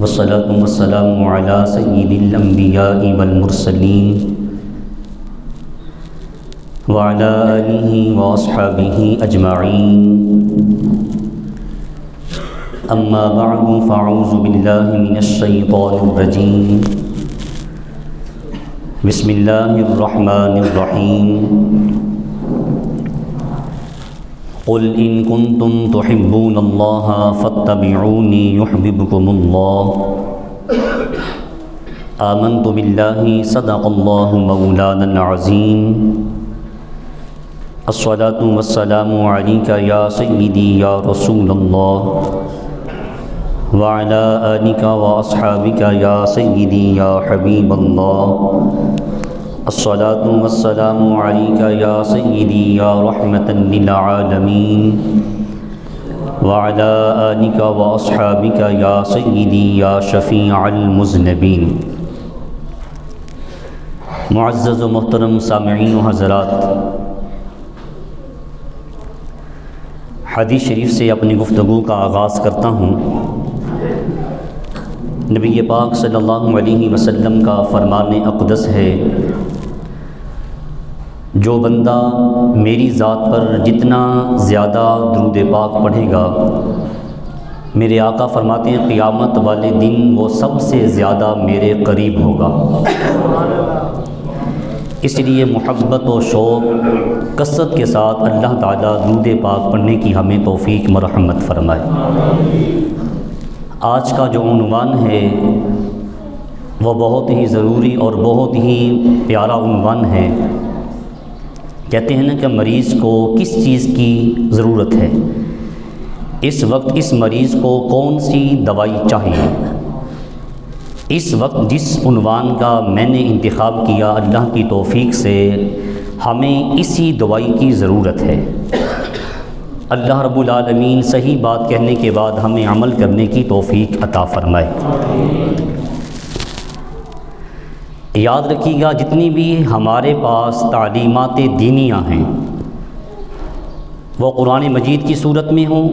والصلاة والسلام على سيد الأنبياء والمرسلين وعلى آله وأصحابه أجمعين أما بعد فأعوذ بالله من الشيطان الرجيم بسم الله الرحمن الرحيم قل إن كنتم تحبون الله فاتبعوني يحببكم الله آمنت بالله صدق الله مولانا العظيم الصلاة والسلام عليك يا سيدي يا رسول الله وعلى آلك وأصحابك يا سيدي يا حبيب الله الصلاة والسلام عليك يا سيدي يا رحمة للعالمين وعلى آلك وأصحابك يا سيدي يا شفيع المذنبين۔ معزز و محترم سامعین و حضرات، حدیث شریف سے اپنی گفتگو کا آغاز کرتا ہوں۔ نبی پاک صلی اللہ علیہ وسلم کا فرمان اقدس ہے، جو بندہ میری ذات پر جتنا زیادہ درود پاک پڑھے گا، میرے آقا فرماتے ہیں قیامت والے دن وہ سب سے زیادہ میرے قریب ہوگا۔ اس لیے محبت و شوق کثرت کے ساتھ اللہ تعالیٰ درود پاک پڑھنے کی ہمیں توفیق مرحمت فرمائے۔ آج کا جو عنوان ہے وہ بہت ہی ضروری اور بہت ہی پیارا عنوان ہے۔ کہتے ہیں نا کہ مریض کو کس چیز کی ضرورت ہے، اس وقت اس مریض کو کون سی دوائی چاہیے۔ اس وقت جس عنوان کا میں نے انتخاب کیا، اللہ کی توفیق سے ہمیں اسی دوائی کی ضرورت ہے۔ اللہ رب العالمین صحیح بات کہنے کے بعد ہمیں عمل کرنے کی توفیق عطا فرمائے۔ یاد رکھیے گا، جتنی بھی ہمارے پاس تعلیمات دینیہ ہیں وہ قرآن مجید کی صورت میں ہوں،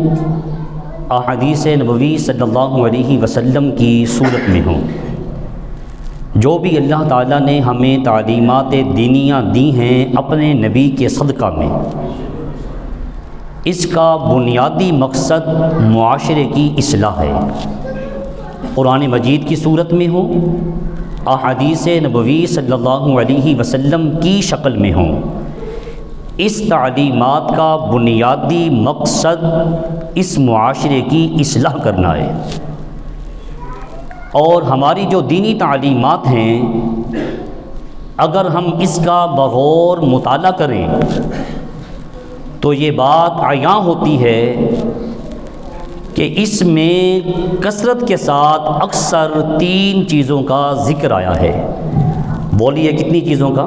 احادیث نبوی صلی اللہ علیہ وسلم کی صورت میں ہوں۔ جو بھی اللہ تعالیٰ نے ہمیں تعلیمات دینیہ دی ہیں اپنے نبی کے صدقہ میں، اس کا بنیادی مقصد معاشرے کی اصلاح ہے۔ قرآن مجید کی صورت میں ہوں، احادیث نبوی صلی اللہ علیہ وسلم کی شکل میں ہوں، اس تعلیمات کا بنیادی مقصد اس معاشرے کی اصلاح کرنا ہے۔ اور ہماری جو دینی تعلیمات ہیں، اگر ہم اس کا بغور مطالعہ کریں تو یہ بات عیاں ہوتی ہے کہ اس میں کثرت کے ساتھ اکثر 3 چیزوں کا ذکر آیا ہے۔ بولیے کتنی چیزوں کا؟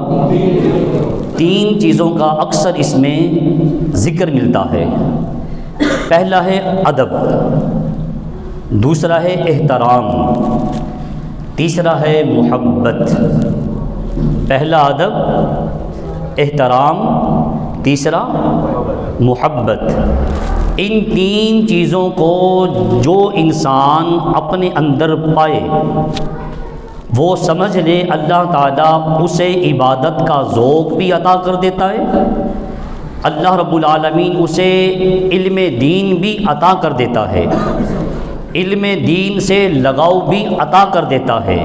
3 چیزوں کا اکثر اس میں ذکر ملتا ہے۔ پہلا ہے ادب، دوسرا ہے احترام، تیسرا ہے محبت۔ پہلا ادب، احترام، تیسرا محبت۔ ان 3 چیزوں کو جو انسان اپنے اندر پائے وہ سمجھ لے اللہ تعالیٰ اسے عبادت کا ذوق بھی عطا کر دیتا ہے، اللہ رب العالمین اسے علم دین بھی عطا کر دیتا ہے، علم دین سے لگاؤ بھی عطا کر دیتا ہے،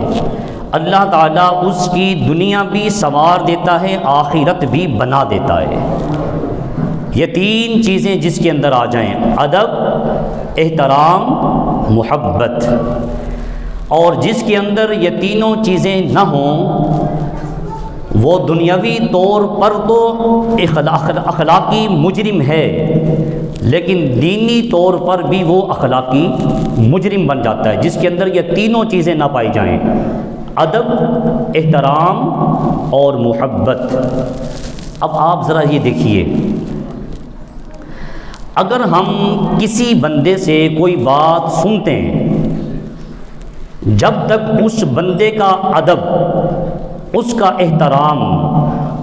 اللہ تعالیٰ اس کی دنیا بھی سنوار دیتا ہے، آخرت بھی بنا دیتا ہے۔ یہ 3 چیزیں جس کے اندر آ جائیں، ادب، احترام، محبت، اور جس کے اندر یہ تینوں چیزیں نہ ہوں وہ دنیاوی طور پر تو اخلاقی مجرم ہے، لیکن دینی طور پر بھی وہ اخلاقی مجرم بن جاتا ہے جس کے اندر یہ تینوں چیزیں نہ پائی جائیں، ادب، احترام اور محبت۔ اب آپ ذرا یہ دیکھیے، اگر ہم کسی بندے سے کوئی بات سنتے ہیں، جب تک اس بندے کا ادب، اس کا احترام،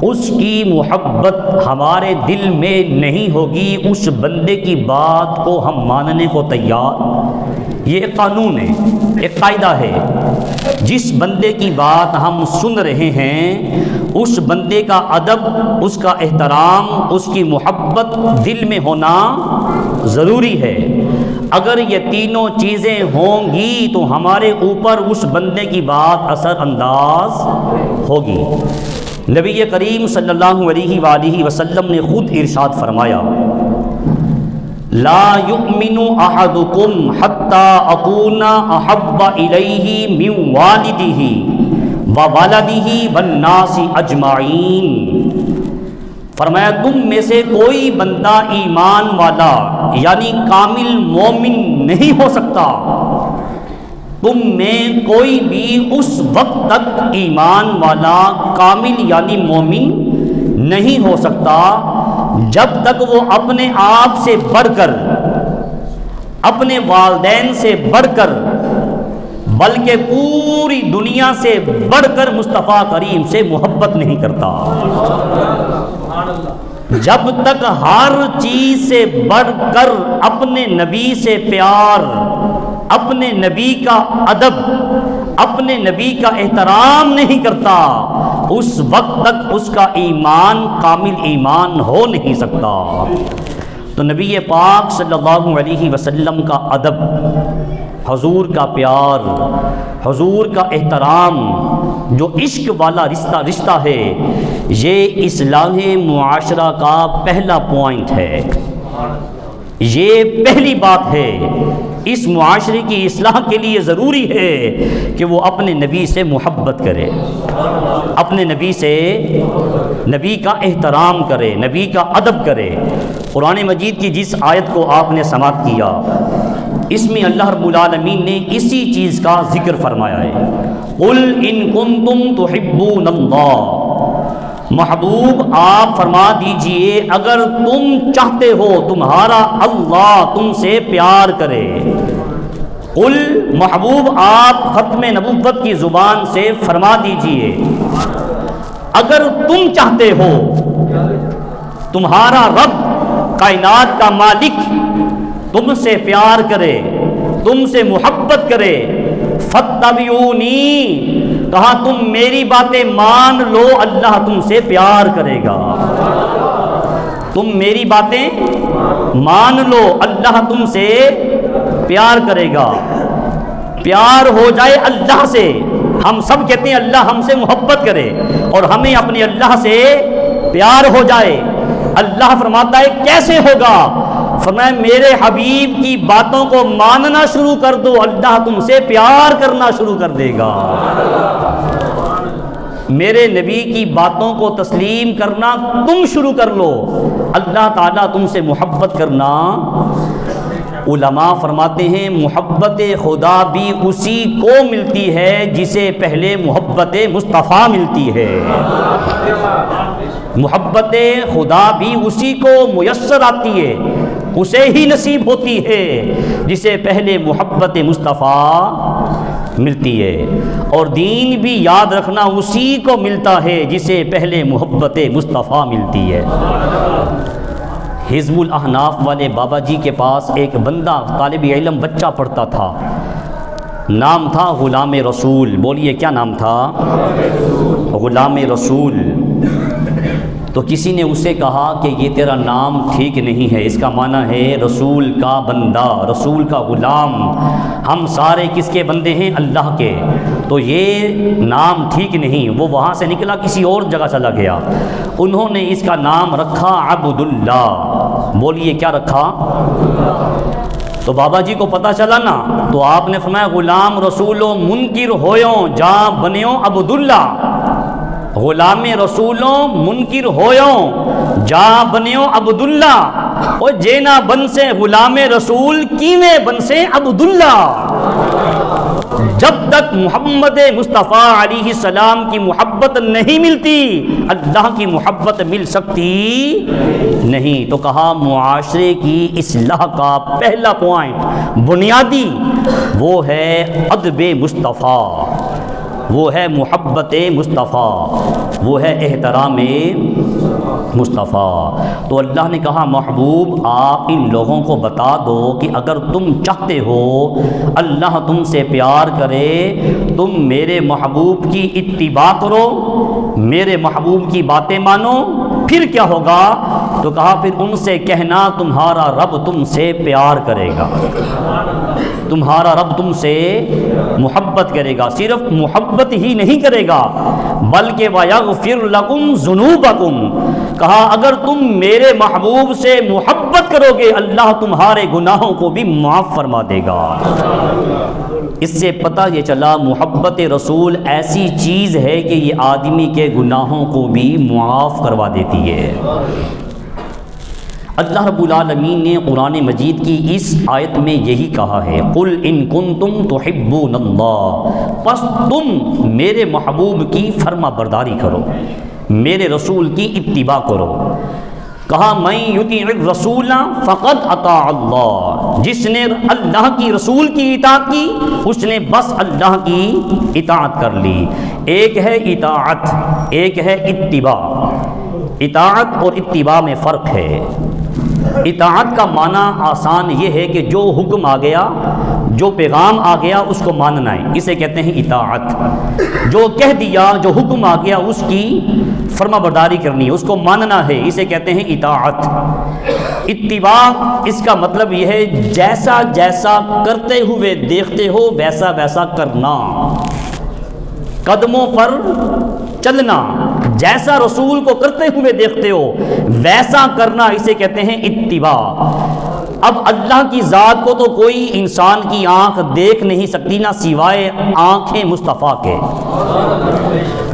اس کی محبت ہمارے دل میں نہیں ہوگی، اس بندے کی بات کو ہم ماننے کو تیار، یہ ایک قانون ہے، ایک قاعدہ ہے۔ جس بندے کی بات ہم سن رہے ہیں اس بندے کا ادب، اس کا احترام، اس کی محبت دل میں ہونا ضروری ہے۔ اگر یہ تینوں چیزیں ہوں گی تو ہمارے اوپر اس بندے کی بات اثر انداز ہوگی۔ نبی کریم صلی اللہ علیہ وآلہ وسلم نے خود ارشاد فرمایا، لا یؤمن احدکم حتی اکون احب الیہ من والدہ وولدہ والناس اجمعین۔ فرمایا تم میں سے کوئی بندہ ایمان والا یعنی کامل مومن نہیں ہو سکتا، تم میں کوئی بھی اس وقت تک ایمان والا کامل یعنی مومن نہیں ہو سکتا جب تک وہ اپنے آپ سے بڑھ کر، اپنے والدین سے بڑھ کر، بلکہ پوری دنیا سے بڑھ کر مصطفیٰ کریم سے محبت نہیں کرتا۔ جب تک ہر چیز سے بڑھ کر اپنے نبی سے پیار، اپنے نبی کا ادب، اپنے نبی کا احترام نہیں کرتا، اس وقت تک اس کا ایمان کامل ایمان ہو نہیں سکتا۔ تو نبی پاک صلی اللہ علیہ وسلم کا ادب، حضور کا پیار، حضور کا احترام، جو عشق والا رشتہ ہے، یہ اصلاح معاشرہ کا پہلا پوائنٹ ہے، یہ پہلی بات ہے۔ اس معاشرے کی اصلاح کے لیے ضروری ہے کہ وہ اپنے نبی سے محبت کرے، اپنے نبی سے، نبی کا احترام کرے، نبی کا ادب کرے۔ قرآن مجید کی جس آیت کو آپ نے سماعت کیا، اس میں اللہ رب العالمین نے اسی چیز کا ذکر فرمایا ہے، قُلْ إِن كُنتُمْ تُحِبُّونَ اللَّهَ، محبوب آپ فرما دیجئے اگر تم چاہتے ہو تمہارا اللہ تم سے پیار کرے۔ قل، محبوب آپ ختم نبوت کی زبان سے فرما دیجئے اگر تم چاہتے ہو تمہارا رب کائنات کا مالک تم سے پیار کرے، تم سے محبت کرے، فاتبعونی، کہا تم میری باتیں مان لو، اللہ تم سے پیار کرے گا۔ تم میری باتیں مان لو، اللہ تم سے پیار کرے گا۔ پیار ہو جائے اللہ سے، ہم سب کہتے ہیں اللہ ہم سے محبت کرے، اور ہمیں اپنے اللہ سے پیار ہو جائے۔ اللہ فرماتا ہے کیسے ہوگا؟ فرمایا میرے حبیب کی باتوں کو ماننا شروع کر دو، اللہ تم سے پیار کرنا شروع کر دے گا۔ میرے نبی کی باتوں کو تسلیم کرنا تم شروع کر لو، اللہ تعالیٰ تم سے محبت کرنا۔ علماء فرماتے ہیں محبت خدا بھی اسی کو ملتی ہے جسے پہلے محبت مصطفیٰ ملتی ہے۔ محبت خدا بھی اسی کو میسر آتی ہے، اسے ہی نصیب ہوتی ہے جسے پہلے محبت مصطفیٰ ملتی ہے، اور دین بھی یاد رکھنا اسی کو ملتا ہے جسے پہلے محبت مصطفیٰ ملتی ہے۔ حزب الاحناف والے بابا جی کے پاس ایک بندہ طالب علم بچہ پڑھتا تھا، نام تھا غلام رسول۔ بولیے کیا نام تھا؟ غلام رسول۔ تو کسی نے اسے کہا کہ یہ تیرا نام ٹھیک نہیں ہے، اس کا معنی ہے رسول کا بندہ، رسول کا غلام، ہم سارے کس کے بندے ہیں؟ اللہ کے، تو یہ نام ٹھیک نہیں۔ وہ وہاں سے نکلا کسی اور جگہ چلا گیا، انہوں نے اس کا نام رکھا عبداللہ۔ بولیے کیا رکھا؟ تو بابا جی کو پتہ چلا نا، تو آپ نے فرمایا غلام رسولوں منکر ہویوں جا بنیوں عبداللہ، غلام رسولوں منکر ہویوں جا بنیوں عبداللہ، او جینا بن سے غلام رسول کیویں بن سے عبداللہ۔ جب تک محمد مصطفیٰ علیہ السلام کی محبت نہیں ملتی، اللہ کی محبت مل سکتی نہیں۔ تو کہا معاشرے کی اصلاح کا پہلا پوائنٹ بنیادی وہ ہے ادب مصطفیٰ، وہ ہے محبت مصطفیٰ، وہ ہے احترام مصطفیٰ۔ تو اللہ نے کہا محبوب آپ ان لوگوں کو بتا دو کہ اگر تم چاہتے ہو اللہ تم سے پیار کرے، تم میرے محبوب کی اتباع کرو، میرے محبوب کی باتیں مانو، پھر کیا ہوگا؟ تو کہا پھر ان سے کہنا تمہارا رب تم سے پیار کرے گا، تمہارا رب تم سے محبت کرے گا، صرف محبت ہی نہیں کرے گا بلکہ وَيَغْفِرْ لَكُمْ ذُنُوبَكُمْ، کہا اگر تم میرے محبوب سے محبت کرو گے اللہ تمہارے گناہوں کو بھی معاف فرما دے گا۔ اس سے پتہ یہ چلا محبت رسول ایسی چیز ہے کہ یہ آدمی کے گناہوں کو بھی معاف کروا دیتی ہے۔ اللہ رب العالمین نے قرآن مجید کی اس آیت میں یہی کہا ہے قُلْ إِن كُنتُمْ تُحِبُّونَ اللَّهَ، پس تم میرے محبوب کی فرما برداری کرو، میرے رسول کی اتباع کرو۔ کہا مَن يُطِعِ الرَّسُولَ فَقَدْ أَطَاعَ اللَّهَ، جس نے اللہ کی رسول کی اطاعت کی اس نے بس اللہ کی اطاعت کر لی۔ ایک ہے اطاعت، ایک ہے اتباع۔ اطاعت اور اتباع میں فرق ہے۔ اطاعت کا معنی آسان یہ ہے کہ جو حکم آ گیا، جو پیغام آ گیا اس کو ماننا ہے، اسے کہتے ہیں اطاعت۔ جو کہہ دیا، جو حکم آ گیا اس کی فرما برداری کرنی ہے، اس کو ماننا ہے، اسے کہتے ہیں اطاعت۔ اتباع اس کا مطلب یہ ہے جیسا جیسا کرتے ہوئے دیکھتے ہو ویسا ویسا کرنا، قدموں پر چلنا، جیسا رسول کو کرتے ہوئے دیکھتے ہو ویسا کرنا، اسے کہتے ہیں اتباع۔ اب اللہ کی ذات کو تو کوئی انسان کی آنکھ دیکھ نہیں سکتی نہ سوائے آنکھیں مصطفیٰ کے،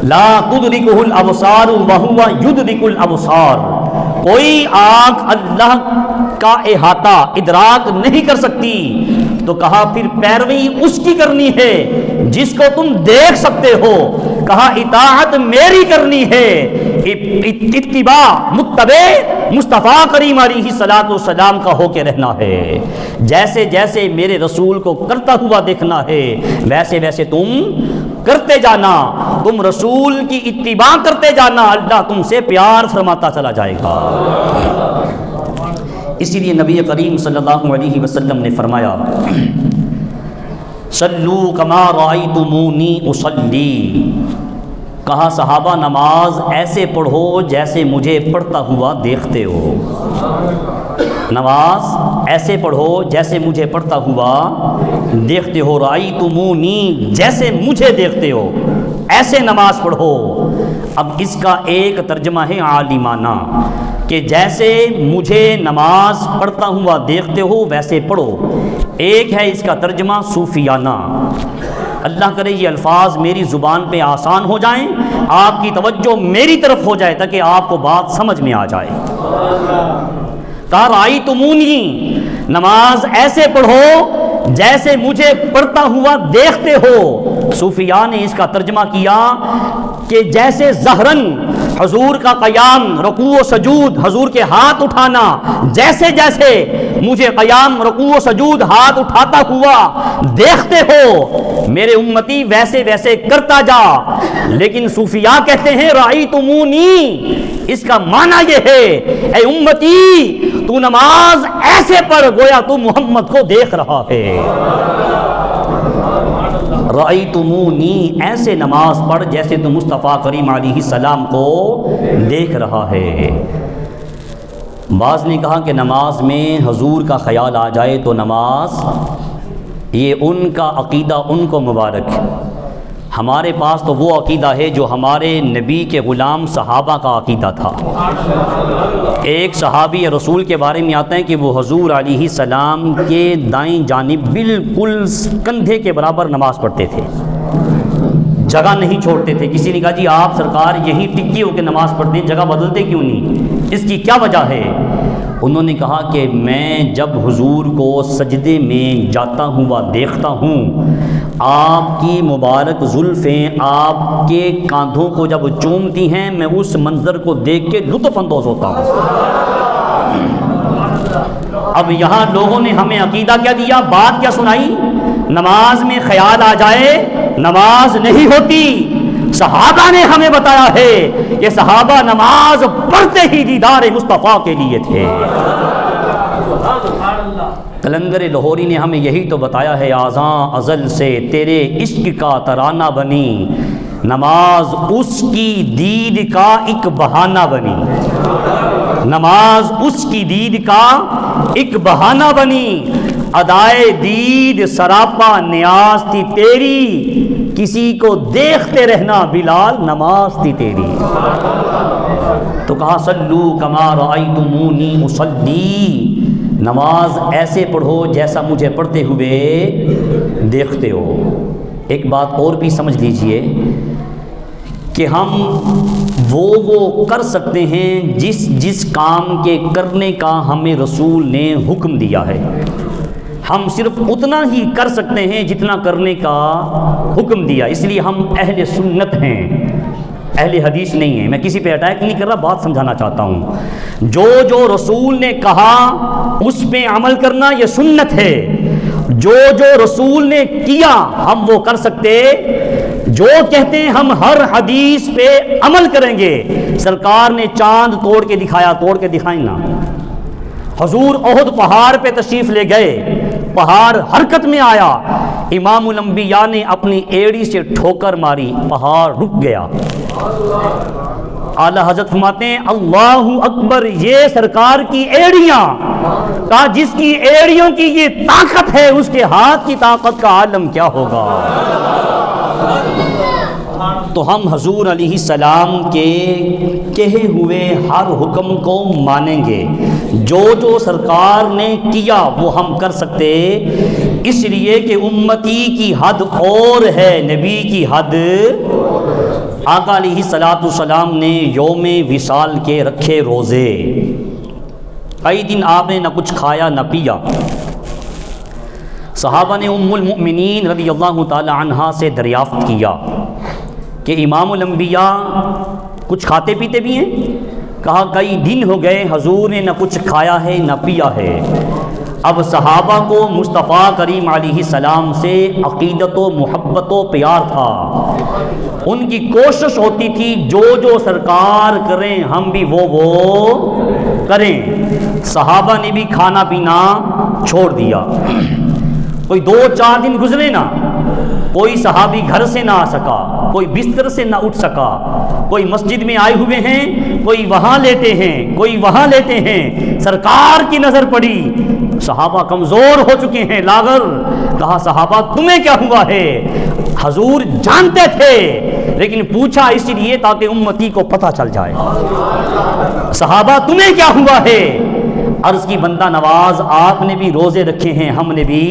لا تدرکہ الابصار وہو یدرک الابصار، کوئی آنکھ اللہ کا احاطہ ادراک نہیں کر سکتی۔ تو کہا پھر پیروی اس کی کرنی ہے جس کو تم دیکھ سکتے ہو، کہا اطاعت میری کرنی ہے، اتباع متبع مصطفیٰ کریم علیہ الصلوۃ والسلام کا ہو کے رہنا ہے۔ جیسے جیسے میرے رسول کو کرتا ہوا دیکھنا ہے ویسے ویسے تم کرتے جانا، تم رسول کی اتباع کرتے جانا، اللہ تم سے پیار فرماتا چلا جائے گا۔ اسی لیے نبی کریم صلی اللہ علیہ وسلم نے فرمایا صلو کما رأیتمونی اصلی، کہا صحابہ نماز ایسے پڑھو جیسے مجھے پڑھتا ہوا دیکھتے ہو، نماز ایسے پڑھو جیسے مجھے پڑھتا ہوا دیکھتے ہو، رأیتمونی جیسے مجھے دیکھتے ہو ایسے نماز پڑھو۔ اب اس کا ایک ترجمہ ہے عالمانہ کہ جیسے مجھے نماز پڑھتا ہوا دیکھتے ہو ویسے پڑھو، ایک ہے اس کا ترجمہ صوفیانہ۔ اللہ کرے یہ الفاظ میری زبان پہ آسان ہو جائیں، آپ کی توجہ میری طرف ہو جائے تاکہ آپ کو بات سمجھ میں آ جائے۔ کہا رأیتمونی، نماز ایسے پڑھو جیسے مجھے پڑھتا ہوا دیکھتے ہو۔ صوفیاء نے اس کا ترجمہ کیا کہ جیسے ظہرن حضور کا قیام، رکوع و سجود، حضور کے ہاتھ اٹھانا، جیسے جیسے مجھے قیام، رکوع و سجود، ہاتھ اٹھاتا ہوا دیکھتے ہو میرے امتی ویسے ویسے کرتا جا۔ لیکن صوفیاء کہتے ہیں رأیتمونی، اس کا معنی یہ ہے اے امتی تو نماز ایسے پڑھ گویا تو محمد کو دیکھ رہا ہے۔ رأیتمونی، ایسے نماز پڑھ جیسے تو مصطفیٰ کریم علیہ السلام کو دیکھ رہا ہے۔ بعض نے کہا کہ نماز میں حضور کا خیال آ جائے تو نماز، یہ ان کا عقیدہ ان کو مبارک ہے، ہمارے پاس تو وہ عقیدہ ہے جو ہمارے نبی کے غلام صحابہ کا عقیدہ تھا۔ ایک صحابی رسول کے بارے میں آتا ہے کہ وہ حضور علیہ السلام کے دائیں جانب بالکل کندھے کے برابر نماز پڑھتے تھے، جگہ نہیں چھوڑتے تھے۔ کسی نے کہا جی آپ سرکار یہی ٹکی ہو کے نماز پڑھتے ہیں، جگہ بدلتے کیوں نہیں، اس کی کیا وجہ ہے؟ انہوں نے کہا کہ میں جب حضور کو سجدے میں جاتا ہوا دیکھتا ہوں، آپ کی مبارک زلفیں آپ کے کاندھوں کو جب چومتی ہیں، میں اس منظر کو دیکھ کے لطف اندوز ہوتا ہوں۔ اب یہاں لوگوں نے ہمیں عقیدہ کیا دیا، بات کیا سنائی، نماز میں خیال آ جائے نماز نہیں ہوتی. صحابہ نے ہمیں بتایا ہے کہ صحابہ نماز پڑھتے ہی دیدار مصطفیٰ کے لیے تھے. قلندر لاہوری نے ہمیں یہی تو بتایا ہے، آزاں ازل سے تیرے عشق کا ترانہ بنی، نماز اس کی دید کا ایک بہانہ بنی. نماز اس کی دید کا ایک بہانہ بنی، ادائے دید سراپا نیاز تھی تیری، کسی کو دیکھتے رہنا بلال نماز تھی تیری. تو کہا صلو کما رأیتمونی اصلی، نماز ایسے پڑھو جیسا مجھے پڑھتے ہوئے دیکھتے ہو. ایک بات اور بھی سمجھ لیجئے کہ ہم وہ کر سکتے ہیں جس کام کے کرنے کا ہمیں رسول نے حکم دیا ہے. ہم صرف اتنا ہی کر سکتے ہیں جتنا کرنے کا حکم دیا. اس لیے ہم اہل سنت ہیں، اہل حدیث نہیں ہیں. میں کسی پہ اٹیک نہیں کر رہا، بات سمجھانا چاہتا ہوں. جو رسول نے کہا اس پہ عمل کرنا یہ سنت ہے. جو رسول نے کیا ہم وہ کر سکتے. جو کہتے ہیں ہم ہر حدیث پہ عمل کریں گے. سرکار نے چاند توڑ کے دکھایا، توڑ کے دکھائیں نا. حضور احد پہاڑ پہ تشریف لے گئے، پہاڑ حرکت میں آیا، امام الانبیاء نے اپنی ایڑی سے ٹھوکر ماری، پہاڑ رک گیا. اعلیٰ حضرت فرماتے ہیں اللہ اکبر، یہ سرکار کی ایڑیاں، کہا جس کی ایڑیوں کی یہ طاقت ہے اس کے ہاتھ کی طاقت کا عالم کیا ہوگا. تو ہم حضور علیہ السلام کے کہے ہوئے ہر حکم کو مانیں گے. جو سرکار نے کیا وہ ہم کر سکتے، اس لیے کہ امتی کی حد اور ہے، نبی کی حد. آقا علیہ السلام نے یوم وصال کے رکھے روزے. کئی دن آپ نے نہ کچھ کھایا نہ پیا. صحابہ نے ام المؤمنین رضی اللہ تعالی عنہا سے دریافت کیا کہ امام الانبیاء کچھ کھاتے پیتے بھی ہیں؟ کہا کئی دن ہو گئے حضور نے نہ کچھ کھایا ہے نہ پیا ہے. اب صحابہ کو مصطفیٰ کریم علیہ السلام سے عقیدت و محبت و پیار تھا. ان کی کوشش ہوتی تھی جو سرکار کریں ہم بھی وہ کریں. صحابہ نے بھی کھانا پینا چھوڑ دیا. کوئی 2-4 دن گزرے نا، کوئی صحابی گھر سے نہ آ سکا، کوئی بستر سے نہ اٹھ سکا. کوئی مسجد میں آئے ہوئے ہیں، کوئی وہاں لیٹے ہیں، کوئی وہاں لیٹے ہیں. سرکار کی نظر پڑی، صحابہ کمزور ہو چکے ہیں، لاغر. کہا صحابہ تمہیں کیا ہوا ہے؟ حضور جانتے تھے لیکن پوچھا اس لیے تاکہ امتی کو پتہ چل جائے. صحابہ تمہیں کیا ہوا ہے؟ عرض کی بندہ نواز آپ نے بھی روزے رکھے ہیں، ہم نے بھی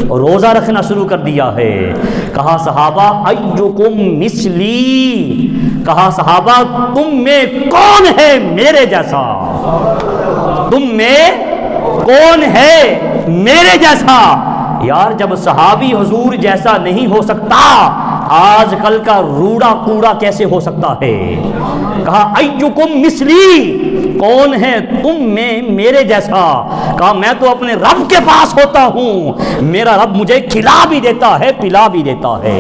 روزہ رکھنا شروع کر دیا ہے. کہا صحابہ ایکم مثلی، کہا صحابہ تم میں کون ہے میرے جیسا؟ تم میں کون ہے میرے جیسا؟ یار جب صحابی حضور جیسا نہیں ہو سکتا، آج کل کا روڑا کوڑا کیسے ہو سکتا ہے؟ کہا ایکم مثلی، کون ہے تم میں میرے جیسا؟ کہا میں تو اپنے رب کے پاس ہوتا ہوں، میرا رب مجھے کھلا بھی دیتا ہے پلا بھی دیتا ہے.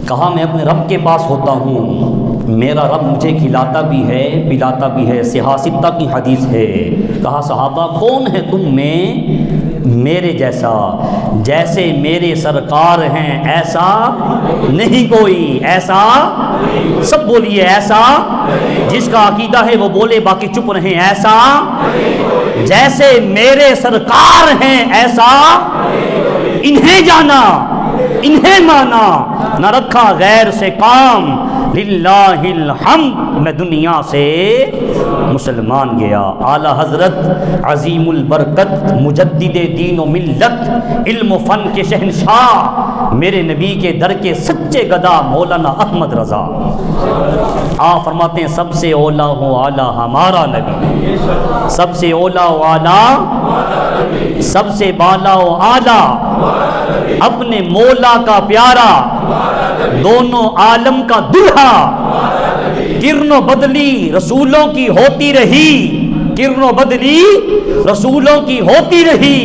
کہا میں اپنے رب کے پاس ہوتا ہوں، میرا رب مجھے کھلاتا بھی ہے پلاتا بھی ہے. صحیح ستہ کی حدیث ہے. کہا صحابہ کون ہے تم میں میرے جیسا؟ جیسے میرے سرکار ہیں ایسا نہیں کوئی. ایسا سب بولیے، ایسا جس کا عقیدہ ہے وہ بولے، باقی چپ رہیں. ایسا جیسے میرے سرکار ہیں ایسا انہیں جانا انہیں مانا، نہ رکھا غیر سے کام. للہ الحمد، میں دنیا سے مسلمان گیا. اعلیٰ حضرت عظیم البرکت مجدد دین و ملت، علم و فن کے شہنشاہ، میرے نبی کے در کے سچے گدا مولانا احمد رضا. آپ فرماتے ہیں سب سے اولا و اعلیٰ ہمارا نبی، سب سے اولا و اعلیٰ، سب سے بالا و اعلیٰ، اپنے مولا کا پیارا، دونوں عالم کا دلہا، کرن و بدلی رسولوں کی ہوتی رہی، کرن و بدلی رسولوں کی ہوتی رہی،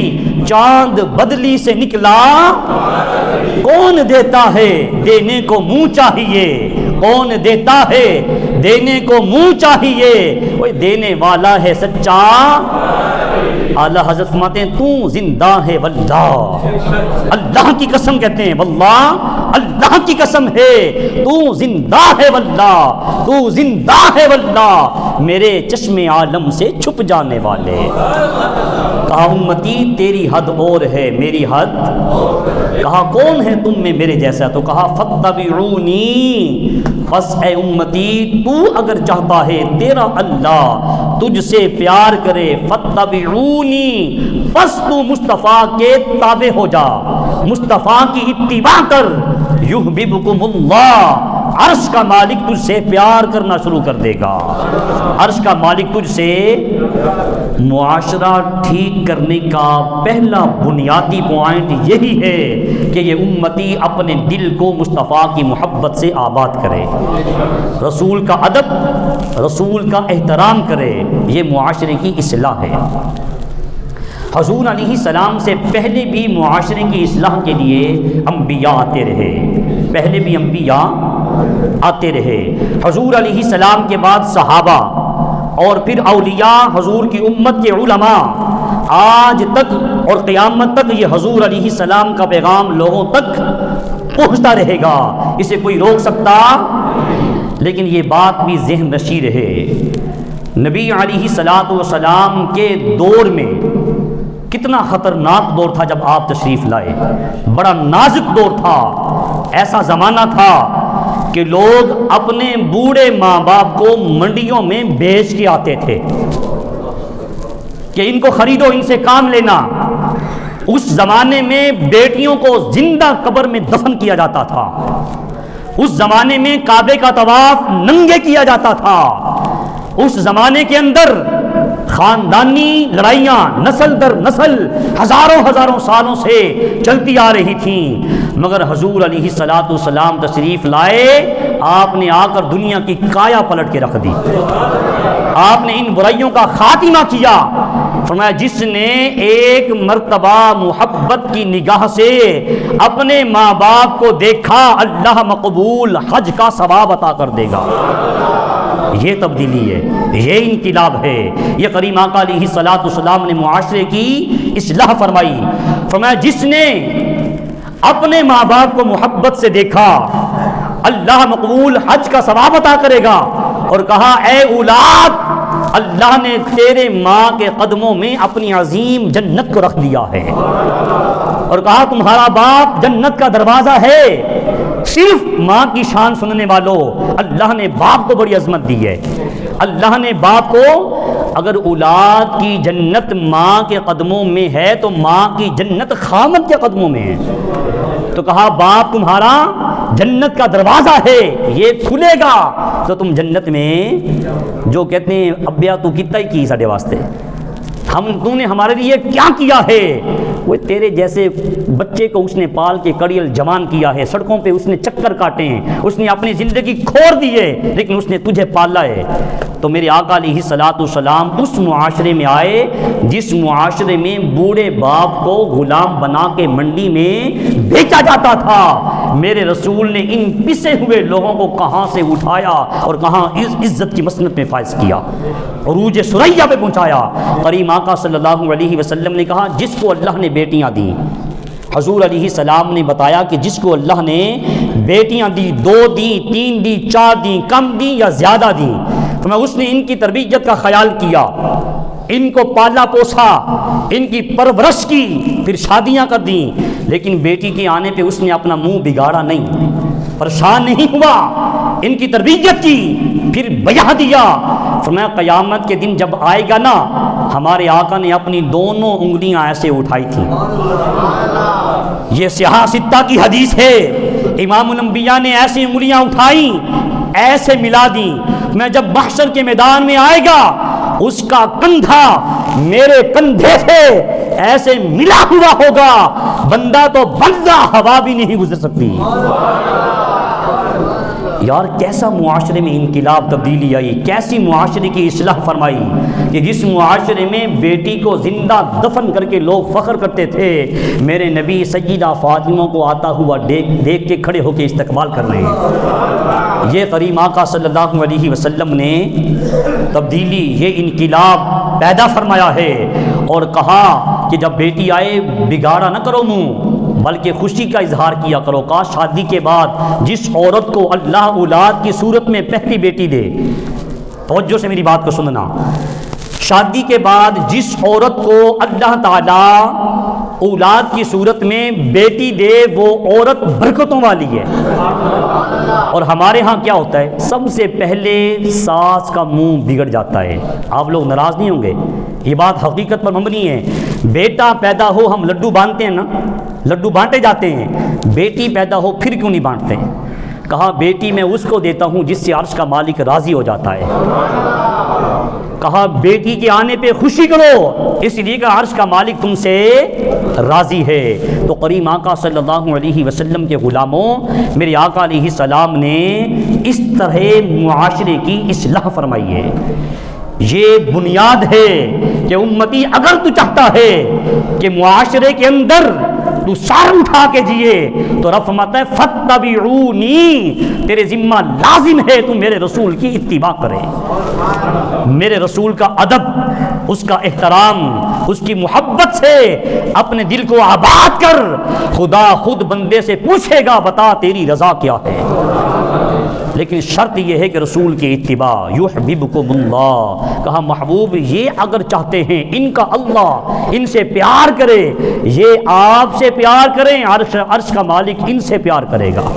چاند بدلی سے نکلا کون دیتا ہے دینے کو منہ چاہیے، کون دیتا ہے دینے کو منہ چاہیے، کوئی دینے والا ہے سچا۔ اعلیٰ حضرت فرماتے ہیں تو زندہ ہے واللہ، اللہ کی قسم کہتے ہیں واللہ، اللہ کی قسم ہے تو زندہ ہے واللہ، تو زندہ ہے واللہ، میرے چشم عالم سے چھپ جانے والے۔ کہا امتی تیری حد اور ہے میری حد، کہا کون ہے تم میں میرے جیسا، تو کہا فاتبعونی، بس اے امتی تو اگر چاہتا ہے تیرا اللہ تجھ سے پیار کرے، فاتبعونی، بس تو مصطفیٰ کے تابع ہو جا، مصطفیٰ کی اتباع کر، یحببکم اللہ، عرش کا مالک تجھ سے پیار کرنا شروع کر دے گا، عرش کا مالک تجھ سے۔ معاشرہ ٹھیک کرنے کا پہلا بنیادی پوائنٹ یہی ہے کہ یہ امتی اپنے دل کو مصطفیٰ کی محبت سے آباد کرے، رسول کا ادب، رسول کا احترام کرے، یہ معاشرے کی اصلاح ہے۔ حضور علیہ السلام سے پہلے بھی معاشرے کی اصلاح کے لیے انبیاء آتے رہے، پہلے بھی انبیاء آتے رہے، حضور علیہ السلام کے بعد صحابہ اور پھر اولیاء، حضور کی امت کے علماء، آج تک اور قیامت تک یہ حضور علیہ السلام کا پیغام لوگوں تک پہنچتا رہے گا، اسے کوئی روک سکتا۔ لیکن یہ بات بھی ذہن نشی رہے، نبی علیہ السلام کے دور میں کتنا خطرناک دور تھا جب آپ تشریف لائے، بڑا نازک دور تھا، ایسا زمانہ تھا کہ لوگ اپنے بوڑھے ماں باپ کو منڈیوں میں بیچ کے آتے تھے کہ ان کو خریدو، ان سے کام لینا۔ اس زمانے میں بیٹیوں کو زندہ قبر میں دفن کیا جاتا تھا، اس زمانے میں کعبے کا طواف ننگے کیا جاتا تھا، اس زمانے کے اندر خاندانی لڑائیاں نسل در نسل ہزاروں سالوں سے چلتی آ رہی تھیں، مگر حضور علیہ السلام تشریف لائے، آپ نے آ کر دنیا کی کایا پلٹ کے رکھ دی، آپ نے ان برائیوں کا خاتمہ کیا۔ فرمایا جس نے ایک مرتبہ محبت کی نگاہ سے اپنے ماں باپ کو دیکھا، اللہ مقبول حج کا ثواب عطا کر دے گا۔ یہ تبدیلی ہے، یہ انقلاب ہے، یہ کریم آقا علیہ السلام نے معاشرے کی اصلاح فرمائی۔ فرمایا جس نے اپنے ماں باپ کو محبت سے دیکھا، اللہ مقبول حج کا ثواب عطا کرے گا، اور کہا اے اولاد، اللہ نے تیرے ماں کے قدموں میں اپنی عظیم جنت کو رکھ دیا ہے، اور کہا تمہارا باپ جنت کا دروازہ ہے۔ صرف ماں کی شان سننے والوں، اللہ نے باپ کو بڑی عظمت دی ہے، اللہ نے باپ کو، اگر اولاد کی جنت ماں کے قدموں میں ہے تو ماں کی جنت خامد کے قدموں میں ہے، تو کہا باپ تمہارا جنت کا دروازہ ہے، یہ کھلے گا تو تم جنت میں، جو کہتے ہیں ابیا تو کتنا ہی کی ساڈے واسطے، تو نے ہمارے لیے کیا کیا ہے، وہ تیرے جیسے بچے کو اس نے پال کے کڑیل جوان کیا ہے، سڑکوں پہ اس نے چکر کاٹے ہیں، اس نے اپنی زندگی کھوڑ دی ہے، لیکن اس نے تجھے پالا ہے۔ تو میرے آقا علیہ السلام اس معاشرے میں آئے جس معاشرے میں بوڑھے باپ کو غلام بنا کے منڈی میں بیچا جاتا تھا، میرے رسول نے ان پسے ہوئے لوگوں کو کہاں سے اٹھایا اور کہاں عزت کی مسند میں فائز کیا، عروج ثریا پہ پہنچایا۔ کریم آقا صلی اللہ علیہ وسلم نے کہا جس کو اللہ نے بیٹیاں دیں، حضور علیہ السلام نے بتایا کہ جس کو اللہ نے بیٹیاں دی، 2 دی، 3 دی، 4 دی، کم دی یا زیادہ دی، تو میں اس نے ان کی تربیت کا خیال کیا، ان کو پالا پوسا، ان کی پرورش کی، پھر شادیاں کر دیں، لیکن بیٹی کے آنے پہ اس نے اپنا منہ بگاڑا نہیں، پریشان نہیں ہوا، ان کی تربیت کی، پھر بیعہ دیا۔ فرمایا قیامت کے دن جب آئے گا نا، ہمارے آقا نے اپنی دونوں انگلیاں ایسے اٹھائی تھیں، یہ سیاہ ستہ کی حدیث ہے، امام الانبیاء نے ایسی انگلیاں اٹھائیں، ایسے ملا دیں، میں جب محشر کے میدان میں آئے گا اس کا کندھا میرے کندھے سے ایسے ملا ہوا ہوگا، بندہ تو بندہ ہوا بھی نہیں گزر سکتی۔ یار کیسا معاشرے میں انقلاب تبدیلی آئی، کیسی معاشرے کی اصلاح فرمائی کہ جس معاشرے میں بیٹی کو زندہ دفن کر کے لوگ فخر کرتے تھے، میرے نبی سیدہ فاطمہ کو آتا ہوا دیکھ کے کھڑے ہو کے استقبال کر رہے ہیں۔ یہ کریم آقا صلی اللہ علیہ وسلم نے تبدیلی، یہ انقلاب پیدا فرمایا ہے، اور کہا کہ جب بیٹی آئے بگاڑا نہ کرو منہ، بلکہ خوشی کا اظہار کیا کرو۔ کا شادی کے بعد جس عورت کو اللہ اولاد کی صورت میں پہلی بیٹی دے، توجہ سے میری بات کو سننا، شادی کے بعد جس عورت کو اللہ تعالی اولاد کی صورت میں بیٹی دے، وہ عورت برکتوں والی ہے۔ اور ہمارے ہاں کیا ہوتا ہے، سب سے پہلے ساس کا منہ بگڑ جاتا ہے۔ آپ لوگ ناراض نہیں ہوں گے، یہ بات حقیقت پر مبنی ہے۔ بیٹا پیدا ہو ہم لڈو باندھتے ہیں نا، لڈو بانٹے جاتے ہیں، بیٹی پیدا ہو پھر کیوں نہیں بانٹتے؟ کہا بیٹی میں اس کو دیتا ہوں جس سے عرش کا مالک راضی ہو جاتا ہے۔ کہا بیٹی کے آنے پہ خوشی کرو، اس لیے کہ عرش کا مالک تم سے راضی ہے۔ تو کریم آقا صلی اللہ علیہ وسلم کے غلاموں، میرے آقا علیہ السلام نے اس طرح معاشرے کی اصلاح فرمائی ہے۔ یہ بنیاد ہے کہ امتی اگر تو چاہتا ہے کہ معاشرے کے اندر تو سار اٹھا کے جیے، تو رب فرماتا ہے فاتبعونی، تیرے ذمہ لازم ہے تو میرے رسول کی اتباع کرے۔ میرے رسول کا ادب، اس کا احترام، اس کی محبت سے اپنے دل کو آباد کر۔ خدا خود بندے سے پوچھے گا بتا تیری رضا کیا ہے، لیکن شرط یہ ہے کہ رسول کی اتباع۔ یحببکم اللہ، کہا محبوب یہ اگر چاہتے ہیں ان کا اللہ ان سے پیار کرے، یہ آپ سے پیار کریں، عرش کا مالک ان سے پیار کرے گا۔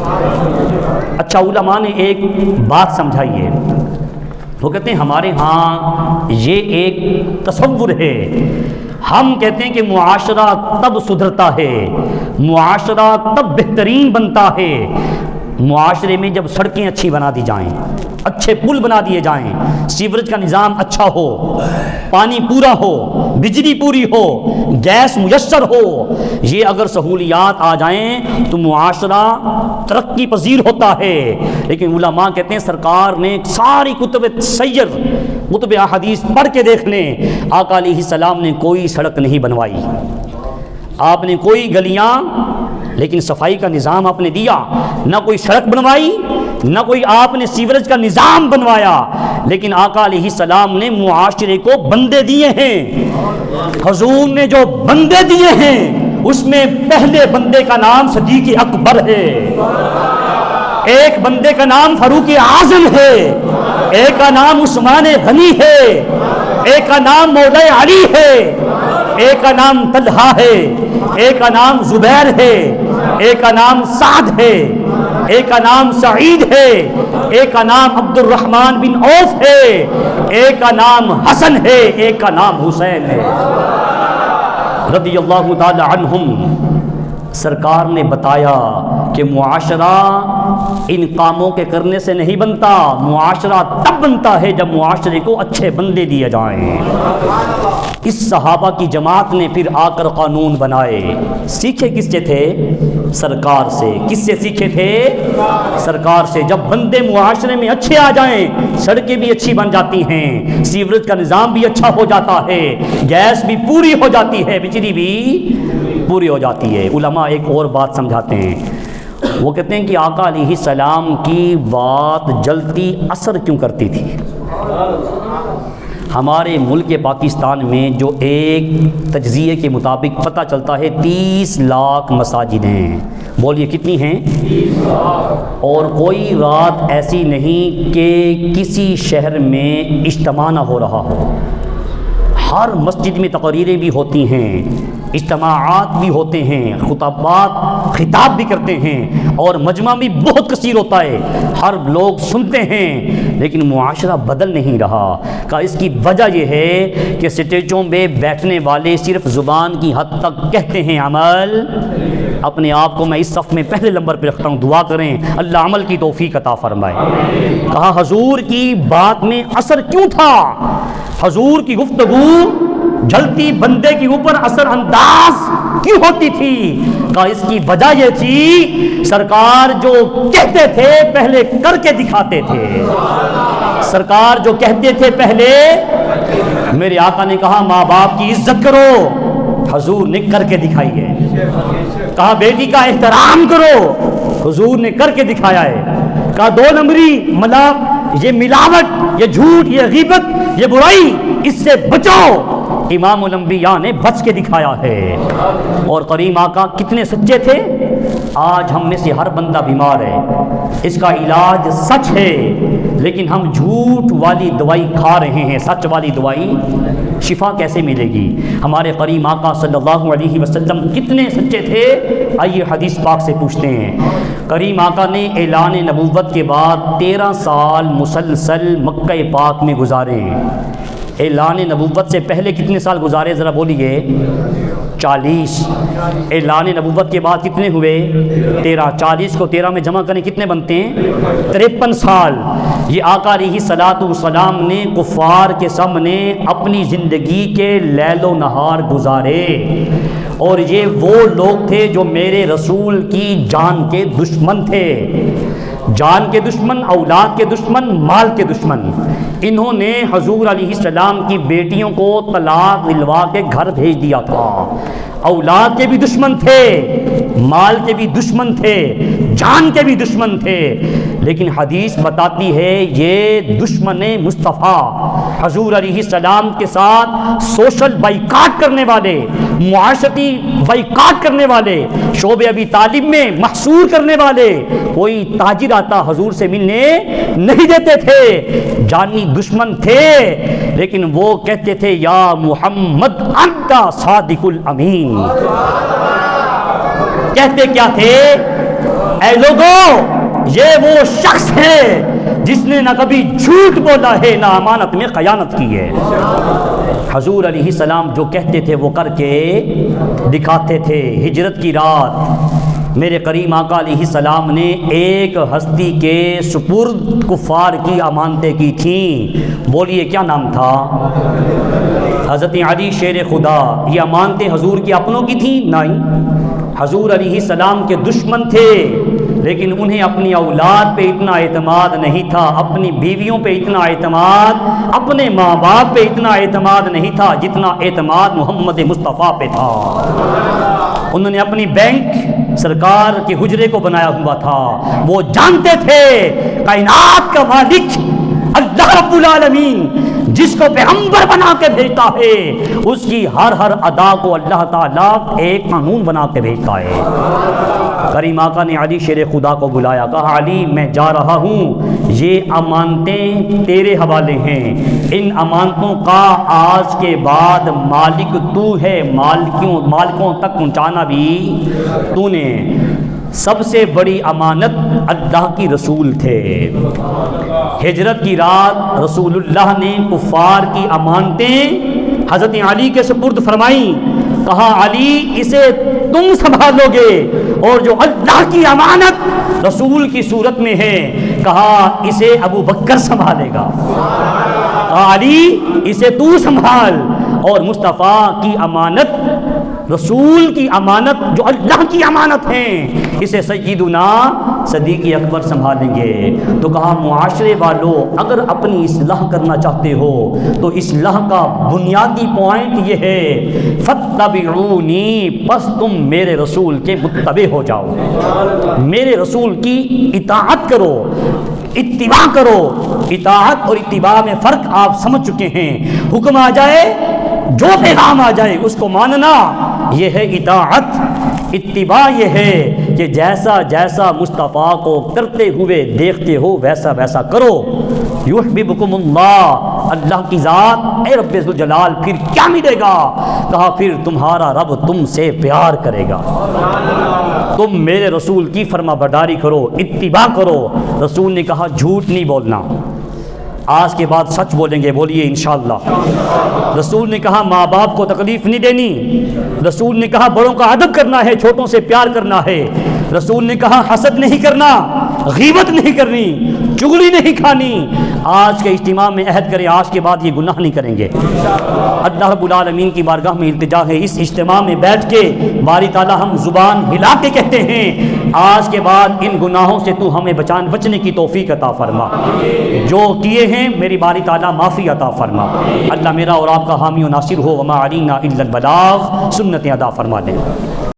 اچھا علماء نے ایک بات سمجھائی ہے، وہ کہتے ہیں ہمارے ہاں یہ ایک تصور ہے، ہم کہتے ہیں کہ معاشرہ تب سدھرتا ہے، معاشرہ تب بہترین بنتا ہے معاشرے میں جب سڑکیں اچھی بنا دی جائیں، اچھے پل بنا دیے جائیں، سیوریج کا نظام اچھا ہو، پانی پورا ہو، بجلی پوری ہو، گیس میسر ہو۔ یہ اگر سہولیات آ جائیں تو معاشرہ ترقی پذیر ہوتا ہے۔ لیکن علماء کہتے ہیں سرکار نے ساری کتب سیر، کتب احادیث پڑھ کے دیکھ لیں، آقا علیہ السلام نے کوئی سڑک نہیں بنوائی، آپ نے کوئی گلیاں، لیکن صفائی کا نظام آپ نے دیا، نہ کوئی سڑک بنوائی، نہ کوئی آپ نے سیوریج کا نظام بنوایا، لیکن آقا علیہ السلام نے معاشرے کو بندے دیے ہیں۔ حضور نے جو بندے دیے ہیں اس میں پہلے بندے کا نام صدیق اکبر ہے، ایک بندے کا نام فاروق اعظم ہے، ایک کا نام عثمان غنی ہے، ایک کا نام مولا علی ہے، ایک کا نام طلحہ ہے، ایک کا نام زبیر ہے، ایک کا نام سعد ہے، ایک کا نام سعید ہے، ایک کا نام عبد الرحمن بن عوف ہے، ایک کا نام حسن ہے، ایک کا نام حسین ہے رضی اللہ تعالی عنہم۔ سرکار نے بتایا کہ معاشرہ ان کاموں کے کرنے سے نہیں بنتا، معاشرہ تب بنتا ہے جب معاشرے کو اچھے بندے دیے جائیں۔ اس صحابہ کی جماعت نے پھر آ کر قانون بنائے، سیکھے کس سے تھے؟ سرکار سے۔ کس سے سیکھے تھے؟ سرکار سے۔ جب بندے معاشرے میں اچھے آ جائیں، سڑکیں بھی اچھی بن جاتی ہیں، سیوریج کا نظام بھی اچھا ہو جاتا ہے، گیس بھی پوری ہو جاتی ہے، بجلی بھی پوری ہو جاتی ہے۔ علماء ایک اور بات سمجھاتے ہیں، وہ کہتے ہیں کہ آقا علیہ السلام کی بات جلتی اثر کیوں کرتی تھی؟ ہمارے ملک پاکستان میں جو ایک تجزیے کے مطابق پتہ چلتا ہے 30 لاکھ مساجد ہیں، بولیے کتنی ہیں؟ اور کوئی رات ایسی نہیں کہ کسی شہر میں اجتماع نہ ہو رہا ہو، ہر مسجد میں تقریریں بھی ہوتی ہیں، اجتماعات بھی ہوتے ہیں، خطاب بھی کرتے ہیں، اور مجمع بھی بہت کثیر ہوتا ہے، ہر لوگ سنتے ہیں، لیکن معاشرہ بدل نہیں رہا۔ کہ اس کی وجہ یہ ہے کہ سٹیجوں میں بیٹھنے والے صرف زبان کی حد تک کہتے ہیں، عمل اپنے آپ کو میں اس صف میں پہلے نمبر پہ رکھتا ہوں، دعا کریں اللہ عمل کی توفیق عطا فرمائے۔ کہا حضور کی بات میں اثر کیوں تھا؟ حضور کی گفتگو جھلتی بندے کے اوپر اثر انداز کیوں ہوتی تھی؟ کہا اس کی وجہ یہ تھی سرکار جو کہتے تھے پہلے کر کے دکھاتے تھے، سرکار جو کہتے تھے پہلے، میرے آقا نے کہا ماں باپ کی عزت کرو، حضور نے کر کے دکھائی ہے۔ کہا بیٹی کا احترام کرو، حضور نے کر کے دکھایا ہے۔ کہا دو نمبری یہ ملاوٹ، یہ جھوٹ، یہ غیبت، یہ برائی، اس سے بچو، امام الانبیاء نے بچ کے دکھایا ہے۔ اور کریم آقا کتنے سچے تھے۔ آج ہم میں سے ہر بندہ بیمار ہے، اس کا علاج سچ ہے، لیکن ہم جھوٹ والی دوائی کھا رہے ہیں، سچ والی دوائی شفا کیسے ملے گی؟ ہمارے کریم آقا صلی اللہ علیہ وسلم کتنے سچے تھے، آئیے حدیث پاک سے پوچھتے ہیں۔ کریم آقا نے اعلان نبوت کے بعد 13 سال مسلسل مکہ پاک میں گزارے۔ اعلان نبوت سے پہلے کتنے سال گزارے ذرا بولیے؟ 40۔ اعلان نبوت کے بعد کتنے ہوئے؟ 13۔ 40 کو 13 میں جمع کریں کتنے بنتے ہیں؟ 53 سال۔ یہ آقا علیہ الصلوۃ والسلام نے کفار کے سامنے اپنی زندگی کے لیل و نہار گزارے، اور یہ وہ لوگ تھے جو میرے رسول کی جان کے دشمن تھے، جان کے دشمن، اولاد کے دشمن، مال کے دشمن۔ انہوں نے حضور علیہ السلام کی بیٹیوں کو طلاق دلوا کے گھر بھیج دیا تھا۔ اولاد کے بھی دشمن تھے، مال کے بھی دشمن تھے، جان کے بھی دشمن تھے، لیکن حدیث بتاتی ہے یہ دشمن مصطفیٰ حضور علیہ السلام کے ساتھ سوشل بائیکاٹ کرنے والے، معاشرتی بائیکاٹ کرنے والے، شعبہ ابی طالب میں محصور کرنے والے، کوئی تاجر آتا حضور سے ملنے نہیں دیتے تھے، جانی دشمن تھے، لیکن وہ کہتے تھے یا محمد انت صادق الامین۔ کہتے کیا تھے؟ اے لوگوں، یہ وہ شخص ہے جس نے نہ کبھی جھوٹ بولا ہے نہ امانت میں خیانت کی ہے۔ حضور علیہ السلام جو کہتے تھے وہ کر کے دکھاتے تھے۔ ہجرت کی رات میرے کریم آقا علیہ السلام نے ایک ہستی کے سپرد کفار کی امانتیں کی تھیں، بولیے کیا نام تھا؟ حضرت علی شیر خدا۔ یہ امانتیں حضور کی اپنوں کی تھیں؟ نہیں، حضور علیہ السلام کے دشمن تھے، لیکن انہیں اپنی اولاد پہ اتنا اعتماد نہیں تھا، اپنی بیویوں پہ اتنا اعتماد، اپنے ماں باپ پہ اتنا اعتماد نہیں تھا جتنا اعتماد محمد مصطفیٰ پہ تھا۔ انہوں نے اپنی بینک سرکار کے حجرے کو بنایا ہوا تھا۔ وہ جانتے تھے کائنات کا مالک اللہ رب العالمین جس کو پیغمبر بنا کے بھیجتا ہے، اس کی ہر ادا کو اللہ تعالیٰ ایک قانون بنا کے بھیجتا ہے۔ کریم آقا نے علی شیر خدا کو بلایا، کہا علی میں جا رہا ہوں، یہ امانتیں تیرے حوالے ہیں، ان امانتوں کا آج کے بعد مالک تو ہے، مالکوں تک پہنچانا بھی تو نے۔ سب سے بڑی امانت اللہ کی رسول تھے۔ ہجرت کی رات رسول اللہ نے کفار کی امانتیں حضرت علی کے سپرد فرمائیں، کہا علی اسے تم سنبھالو گے، اور جو اللہ کی امانت رسول کی صورت میں ہے کہا اسے ابو بکر سنبھالے گا، کہا علی اسے تو سنبھال، اور مصطفیٰ کی امانت، رسول کی امانت جو اللہ کی امانت ہیں، اسے سیدنا صدیق اکبر سنبھالیں گے۔ تو کہا معاشرے والوں اگر اپنی اصلاح کرنا چاہتے ہو تو اصلاح کا بنیادی پوائنٹ یہ ہے فاتبعونی، پس تم میرے رسول کے متبع ہو جاؤ، میرے رسول کی اطاعت کرو، اتباع کرو۔ اطاعت اور اتباع میں فرق آپ سمجھ چکے ہیں۔ حکم آ جائے، جو پیغام آ جائے اس کو ماننا، یہ ہے اطاعت۔ اتباع یہ ہے کہ جیسا جیسا مصطفیٰ کو کرتے ہوئے دیکھتے ہو ویسا ویسا کرو۔ یحببکم اللہ، اللہ کی ذات، اے رب ذوالجلال، پھر کیا ملے گا؟ کہا پھر تمہارا رب تم سے پیار کرے گا، تم میرے رسول کی فرما برداری کرو، اتباع کرو۔ رسول نے کہا جھوٹ نہیں بولنا، آج کے بعد سچ بولیں گے، بولیے انشاءاللہ۔ رسول نے کہا ماں باپ کو تکلیف نہیں دینی، رسول نے کہا بڑوں کا ادب کرنا ہے، چھوٹوں سے پیار کرنا ہے، رسول نے کہا حسد نہیں کرنا، غیبت نہیں کرنی، چغلی نہیں کھانی۔ آج کے اجتماع میں عہد کریں آج کے بعد یہ گناہ نہیں کریں گے۔ اللہ رب العالمین کی بارگاہ میں التجا ہے، اس اجتماع میں بیٹھ کے باری تعالیٰ ہم زبان ہلا کے کہتے ہیں آج کے بعد ان گناہوں سے تو ہمیں بچنے کی توفیق عطا فرما، جو کیے ہیں میری باری تعالیٰ معافی عطا فرما۔ اللہ میرا اور آپ کا حامی و ناصر ہو، وما علینا الا البلاغ، سنتیں ادا فرما دیں۔